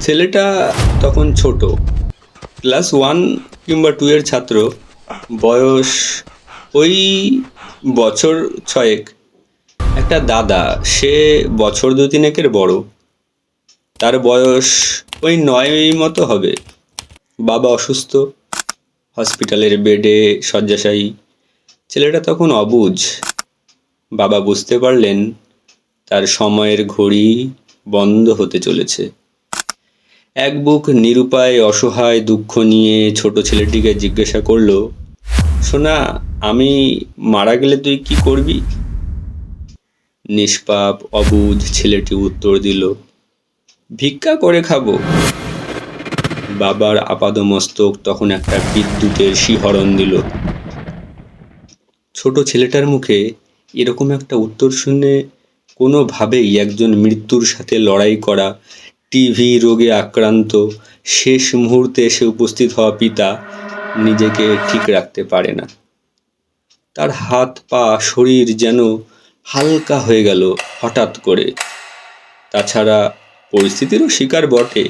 ছেলেটা তখন ছোট, ক্লাস 1 কিংবা 2 এর ছাত্র। বয়স ওই বছর 6। একটা দাদা, সে বছর 2-3 বড়। তার বয়স ওই 9 মতো হবে। বাবা অসুস্থ, হসপিটালের বেডে শয্যাশায়ী। ছেলেটা তখন অবুঝ। বাবা বুঝতে পারলেন তার সময়ের ঘড়ি বন্ধ হতে চলেছে। এক বুক নিরুপায় অসহায় দুঃখ নিয়ে ছোট ছেলেটিকে জিজ্ঞাসা করলো, সোনা, আমি মারা গেলে তুই কি করবি? নিষ্পাপ অবুঝ ছেলেটি উত্তর দিল, ভিক্ষা করে খাবো। বাবার আপাদমস্তক তখন একটা বিদ্যুতের শিহরণ দিল। ছোট ছেলেটার মুখে এরকম একটা উত্তর শুনে কোনোভাবেই একজন মৃত্যুর সাথে লড়াই করা, টিভি রোগে আক্রান্ত, শেষ মুহূর্তে এসে উপস্থিত হওয়া পিতা নিজেকে ঠিক রাখতে পারে না। তার হাত পা শরীর যেন হালকা হয়ে গেল হঠাৎ করে। তাছাড়া পরিস্থিতিরও শিকার বটে।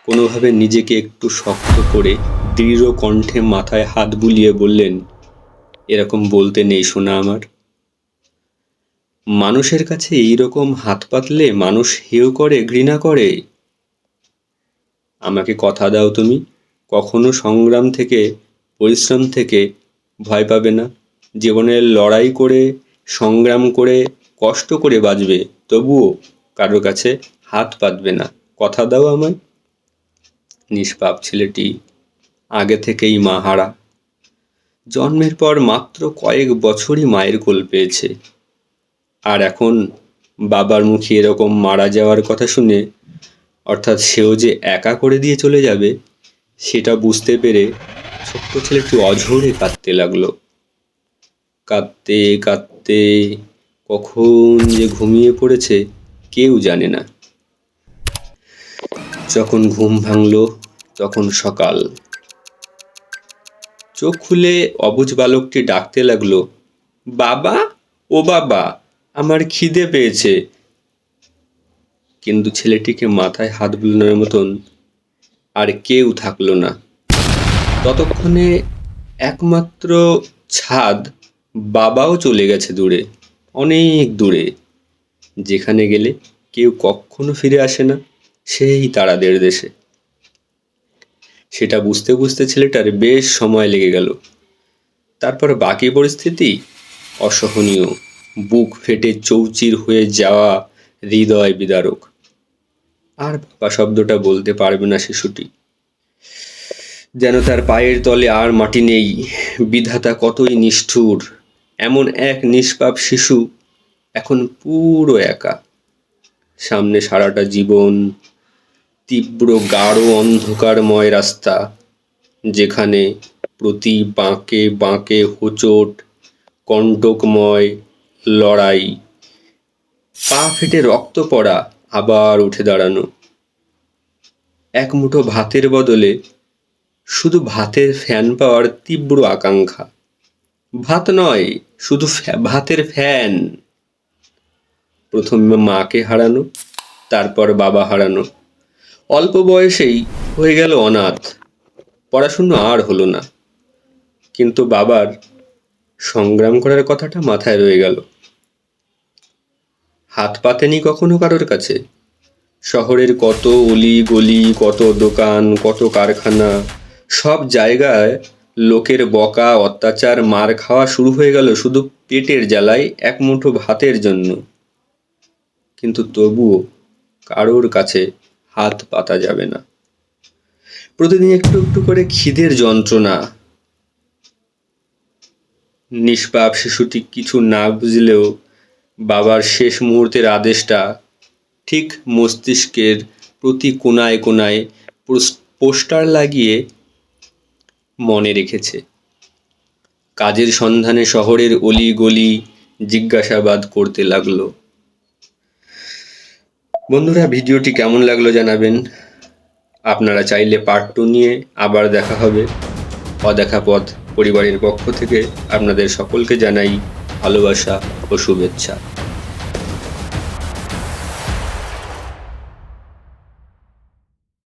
কোনোভাবে নিজেকে একটু শক্ত করে দৃঢ় কণ্ঠে মাথায় হাত বুলিয়ে বললেন, এরকম বলতে নেই সোনা আমার। মানুষের কাছে এইরকম হাত পাতলে মানুষ হেয় করে, ঘৃণা করে। আমাকে কথা দাও তুমি কখনো সংগ্রাম থেকে, পরিশ্রম থেকে ভয় পাবে না। জীবনের লড়াই করে, সংগ্রাম করে, কষ্ট করে বাঁচবে, তবুও কারো কাছে হাত পাতবে না। কথা দাও আমায়। নিষ্পাপ ছেলেটি আগে থেকেই মা হারা। জন্মের পর মাত্র কয়েক বছরই মায়ের কোল পেয়েছে। আর এখন বাবার মুখে এরকম মারা যাওয়ার কথা শুনে, অর্থাৎ সেও যে একা করে দিয়ে চলে যাবে, সেটা বুঝতে পেরে ছোট্ট ছেলেটি অঝরে কাঁদতে লাগলো। কাঁদতে কাঁদতে কখন যে ঘুমিয়ে পড়েছে কেউ জানে না। যখন ঘুম ভাঙল তখন সকাল। চোখ খুলে অবুঝ বালকটি ডাকতে লাগলো, বাবা, ও বাবা, আমার খিদে পেয়েছে। কিন্তু ছেলেটিকে মাথায় হাত বুলানোর মতন আর কেউ থাকলো না। ততক্ষণে একমাত্র ছাদ বাবাও চলে গেছে দূরে, অনেক দূরে, যেখানে গেলে কেউ কখনো ফিরে আসে না, সেই তারাদের দেশে। সেটা বুঝতে বুঝতে ছেলেটার বেশ সময় লেগে গেল। তারপর বাকি পরিস্থিতি অসহনীয়, বুক ফেটে চৌচির হয়ে যাওয়া, হৃদয় বিদারক। আর বাবা শব্দটা বলতে পারবে না শিশুটি। যেন তার পায়ের তলে আর মাটি নেই। বিধাতা কতই নিষ্ঠুর। এমন এক নিষ্পাপ শিশু এখন পুরো একা। সামনে সারাটা জীবন, তীব্র গাঢ় অন্ধকারময় রাস্তা, যেখানে প্রতি বাঁকে বাঁকে হোঁচট, কণ্টকময় লড়াই, পা ফেটে রক্ত পড়া, আবার উঠে দাঁড়ানো। এক মুঠো ভাতের বদলে শুধু ভাতের ফ্যান পাওয়ার তীব্র আকাঙ্ক্ষা। ভাত নয়, শুধু ভাতের ফ্যান। প্রথমে মাকে হারানো, তারপর বাবা হারানো। অল্প বয়সেই হয়ে গেল অনাথ। পড়াশুনো আর হলো না। কিন্তু বাবার সংগ্রাম করার কথাটা মাথায় রয়ে গেল। হাত পাতেনি কখনো কারোর কাছে। শহরের কত অলি গলি, কত দোকান, কত কারখানা, সব জায়গায় লোকের বকা, অত্যাচার, মার খাওয়া শুরু হয়ে গেল শুধু পেটের জ্বালায়, এক মুঠো ভাতের জন্য। কিন্তু তবুও কারোর কাছে হাত পাতা যাবে না। প্রতিদিন একটু একটু করে খিদের যন্ত্রণা। নিষ্পাপ শিশুটি কিছু না বুঝলেও বাবার শেষ মুহূর্তের আদেশটা ঠিক মস্তিষ্কের প্রতি কোণায় কোণায় পোস্টার লাগিয়ে মনে রেখেছে। কাজের সন্ধানে শহরের অলি গলি জিজ্ঞাসাবাদ করতে লাগলো। বন্ধুরা, ভিডিওটি কেমন লাগলো জানাবেন। আপনারা চাইলে পার্ট 2 নিয়ে আবার দেখা হবে। অদেখা পথ পরিবারের পক্ষ থেকে আপনাদের সকলকে জানাই ভালোবাসা ও শুভেচ্ছা।